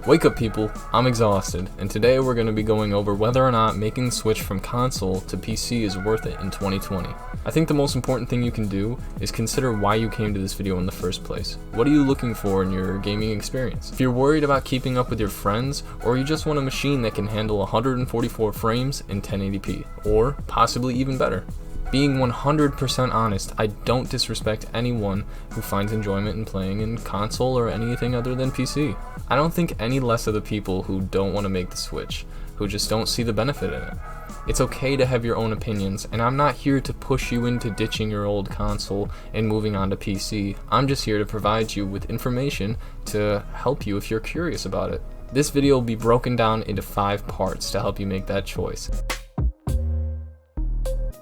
Wake up people, I'm exhausted, and today we're going to be going over whether or not making the switch from console to PC is worth it in 2020. I think the most important thing you can do is consider why you came to this video in the first place. What are you looking for in your gaming experience? If you're worried about keeping up with your friends, or you just want a machine that can handle 144 frames in 1080p, or possibly even better. Being 100% honest, I don't disrespect anyone who finds enjoyment in playing in console or anything other than PC. I don't think any less of the people who don't want to make the switch, who just don't see the benefit in it. It's okay to have your own opinions, and I'm not here to push you into ditching your old console and moving on to PC. I'm just here to provide you with information to help you if you're curious about it. This video will be broken down into 5 parts to help you make that choice.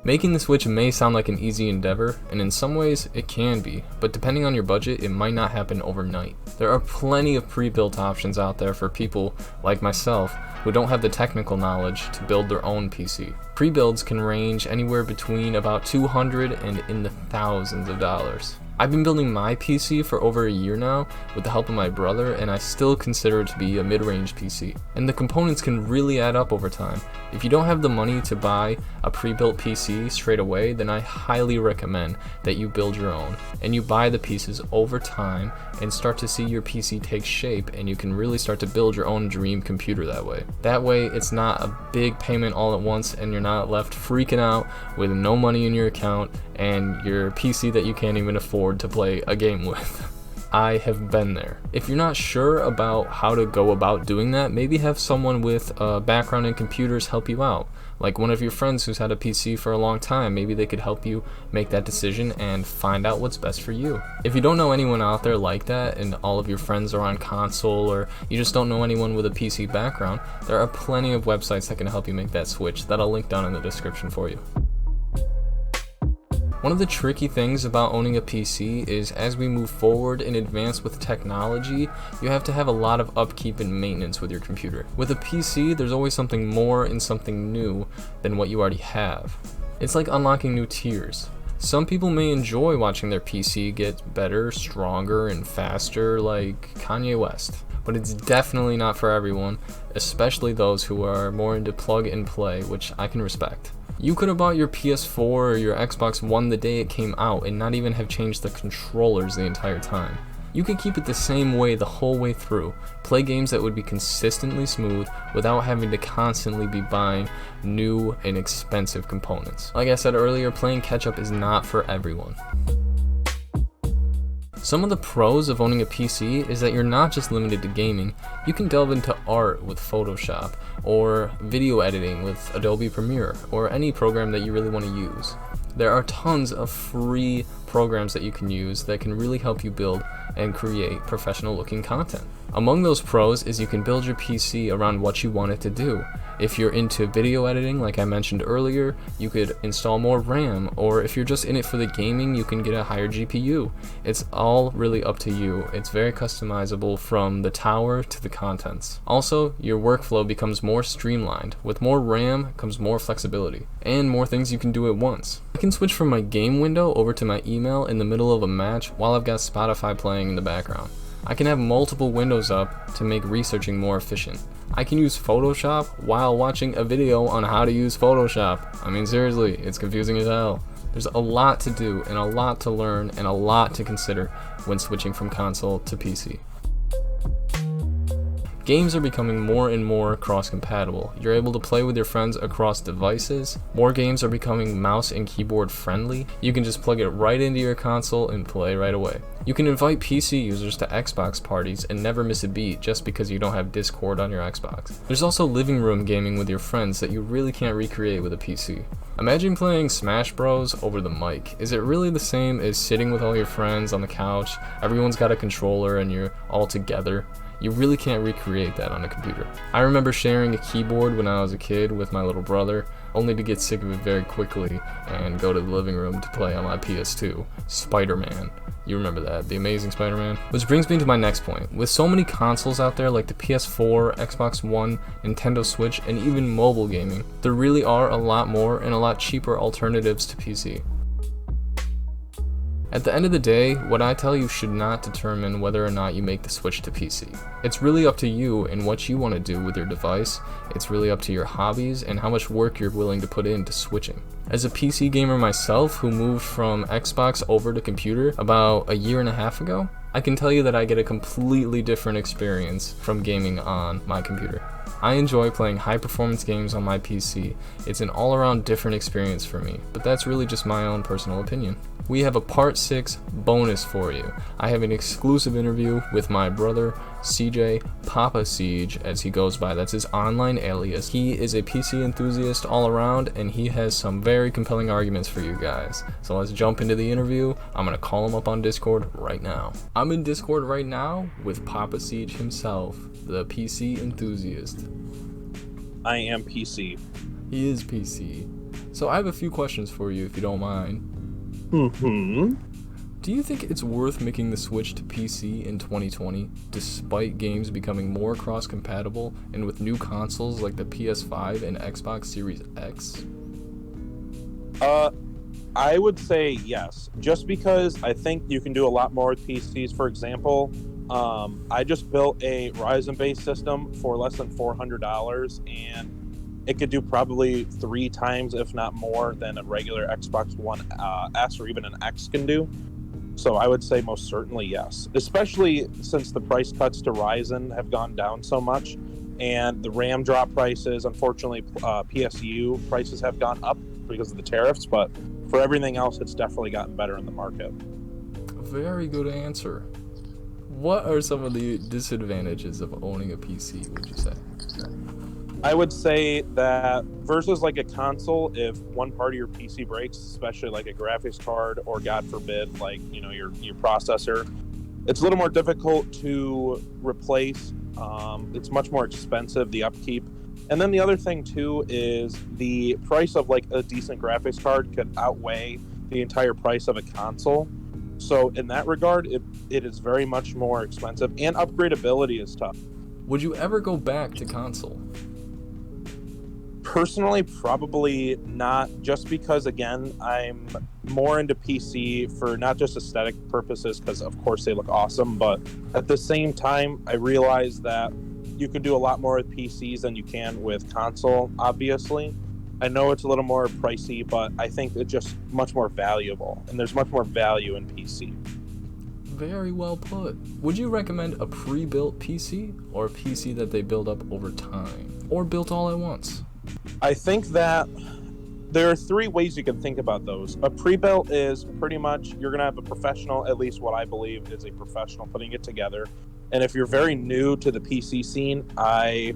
Making the switch may sound like an easy endeavor, and in some ways it can be, but depending on your budget, it might not happen overnight. There are plenty of pre-built options out there for people like myself who don't have the technical knowledge to build their own PC. Pre-builds can range anywhere between about $200 and in the thousands of dollars. I've been building my PC for over a year now with the help of my brother, and I still consider it to be a mid-range PC. And the components can really add up over time. If you don't have the money to buy a pre-built PC straight away, then I highly recommend that you build your own and you buy the pieces over time and start to see your PC take shape, and you can really start to build your own dream computer that way. That way it's not a big payment all at once and you're not left freaking out with no money in your account and your PC that you can't even afford to play a game with. I have been there. If you're not sure about how to go about doing that, maybe have someone with a background in computers help you out. Like one of your friends who's had a PC for a long time, maybe they could help you make that decision and find out what's best for you. If you don't know anyone out there like that and all of your friends are on console, or you just don't know anyone with a PC background, there are plenty of websites that can help you make that switch that I'll link down in the description for you. One of the tricky things about owning a PC is as we move forward and advance with technology, you have to have a lot of upkeep and maintenance with your computer. With a PC, there's always something more and something new than what you already have. It's like unlocking new tiers. Some people may enjoy watching their PC get better, stronger, and faster like Kanye West. But it's definitely not for everyone, especially those who are more into plug and play, which I can respect. You could have bought your PS4 or your Xbox One the day it came out and not even have changed the controllers the entire time. You could keep it the same way the whole way through, play games that would be consistently smooth without having to constantly be buying new and expensive components. Like I said earlier, playing catch-up is not for everyone. Some of the pros of owning a PC is that you're not just limited to gaming. You can delve into art with Photoshop, or video editing with Adobe Premiere, or any program that you really want to use. There are tons of free programs that you can use that can really help you build and create professional looking content. Among those pros is you can build your PC around what you want it to do. If you're into video editing, like I mentioned earlier, you could install more RAM, or if you're just in it for the gaming, you can get a higher GPU. It's all really up to you. It's very customizable from the tower to the contents. Also, your workflow becomes more streamlined. With more RAM comes more flexibility, and more things you can do at once. I can switch from my game window over to my email in the middle of a match while I've got Spotify playing in the background. I can have multiple windows up to make researching more efficient. I can use Photoshop while watching a video on how to use Photoshop. I mean, seriously, it's confusing as hell. There's a lot to do and a lot to learn and a lot to consider when switching from console to PC. Games are becoming more and more cross-compatible. You're able to play with your friends across devices. More games are becoming mouse and keyboard friendly. You can just plug it right into your console and play right away. You can invite PC users to Xbox parties and never miss a beat just because you don't have Discord on your Xbox. There's also living room gaming with your friends that you really can't recreate with a PC. Imagine playing Smash Bros over the mic. Is it really the same as sitting with all your friends on the couch? Everyone's got a controller and you're all together. You really can't recreate that on a computer. I remember sharing a keyboard when I was a kid with my little brother, only to get sick of it very quickly and go to the living room to play on my PS2, Spider-Man. You remember that, the Amazing Spider-Man? Which brings me to my next point. With so many consoles out there like the PS4, Xbox One, Nintendo Switch, and even mobile gaming, there really are a lot more and a lot cheaper alternatives to PC. At the end of the day, what I tell you should not determine whether or not you make the switch to PC. It's really up to you and what you want to do with your device. It's really up to your hobbies and how much work you're willing to put into switching. As a PC gamer myself who moved from Xbox over to computer about a year and a half ago, I can tell you that I get a completely different experience from gaming on my computer. I enjoy playing high performance games on my PC. It's an all around different experience for me, but that's really just my own personal opinion. We have a part 6 bonus for you. I have an exclusive interview with my brother, CJ, Papa Siege, as he goes by. That's his online alias. He is a PC enthusiast all around, and he has some very compelling arguments for you guys. So let's jump into the interview. I'm gonna call him up on Discord right now. I'm in Discord right now with Papa Siege himself, the PC enthusiast. I am PC. He is PC. So I have a few questions for you if you don't mind. Do you think it's worth making the switch to PC in 2020, despite games becoming more cross-compatible and with new consoles like the PS5 and Xbox Series X? I would say yes, just because I think you can do a lot more with PCs. For example, I just built a Ryzen-based system for less than $400, and it could do probably 3 times, if not more, than a regular Xbox One S or even an X can do. So I would say most certainly yes, especially since the price cuts to Ryzen have gone down so much, and the RAM drop prices. Unfortunately, PSU prices have gone up because of the tariffs, but for everything else, it's definitely gotten better in the market. Very good answer. What are some of the disadvantages of owning a PC, would you say? I would say that versus like a console, if one part of your PC breaks, especially like a graphics card or God forbid, like, you know, your processor, it's a little more difficult to replace. It's much more expensive, the upkeep. And then the other thing too is the price of like a decent graphics card could outweigh the entire price of a console. So in that regard, it is very much more expensive, and upgradability is tough. Would you ever go back to console? Personally, probably not, just because, again, I'm more into PC for not just aesthetic purposes, because of course they look awesome, but at the same time, I realize that you can do a lot more with PCs than you can with console, obviously. I know it's a little more pricey, but I think it's just much more valuable, and there's much more value in PC. Very well put. Would you recommend a pre-built PC or a PC that they build up over time, or built all at once? I think that there are 3 ways you can think about those. A pre-built is pretty much you're going to have a professional, at least what I believe is a professional, putting it together. And if you're very new to the PC scene, I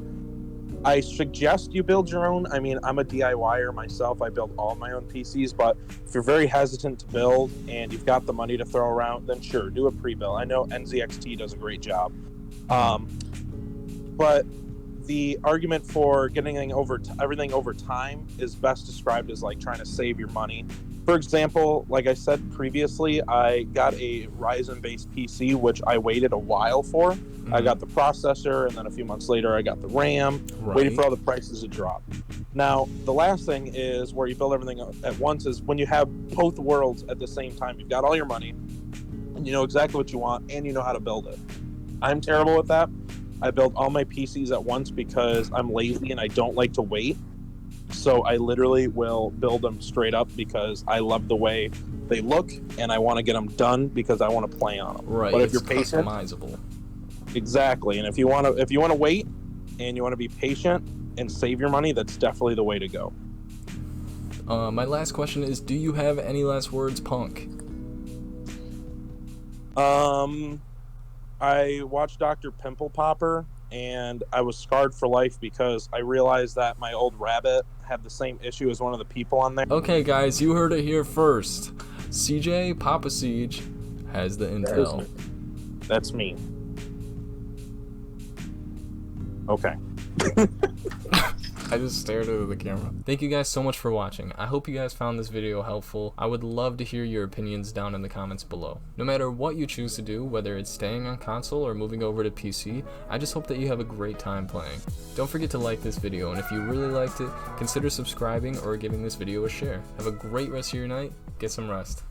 suggest you build your own. I mean, I'm a DIYer myself. I build all my own PCs, but if you're very hesitant to build and you've got the money to throw around, then sure, do a pre-built. I know NZXT does a great job. But the argument for getting everything over time is best described as like trying to save your money. For example, like I said previously, I got a Ryzen-based PC, which I waited a while for. Mm-hmm. I got the processor, and then a few months later, I got the RAM, waiting for all the prices to drop. Now, the last thing is where you build everything at once is when you have both worlds at the same time. You've got all your money, and you know exactly what you want, and you know how to build it. I'm terrible with that. I build all my PCs at once because I'm lazy and I don't like to wait. So I literally will build them straight up because I love the way they look and I want to get them done because I want to play on them. Right. But if it's you're patient, customizable. Exactly. And if you want to wait and you want to be patient and save your money, that's definitely the way to go. My last question is, do you have any last words, Punk? I watched Dr. Pimple Popper, and I was scarred for life because I realized that my old rabbit had the same issue as one of the people on there. Okay, guys, you heard it here first. CJ, Papa Siege, has the intel. That's me. Okay. I just stared into the camera. Thank you guys so much for watching. I hope you guys found this video helpful. I would love to hear your opinions down in the comments below. No matter what you choose to do, whether it's staying on console or moving over to PC, I just hope that you have a great time playing. Don't forget to like this video, and if you really liked it, consider subscribing or giving this video a share. Have a great rest of your night. Get some rest.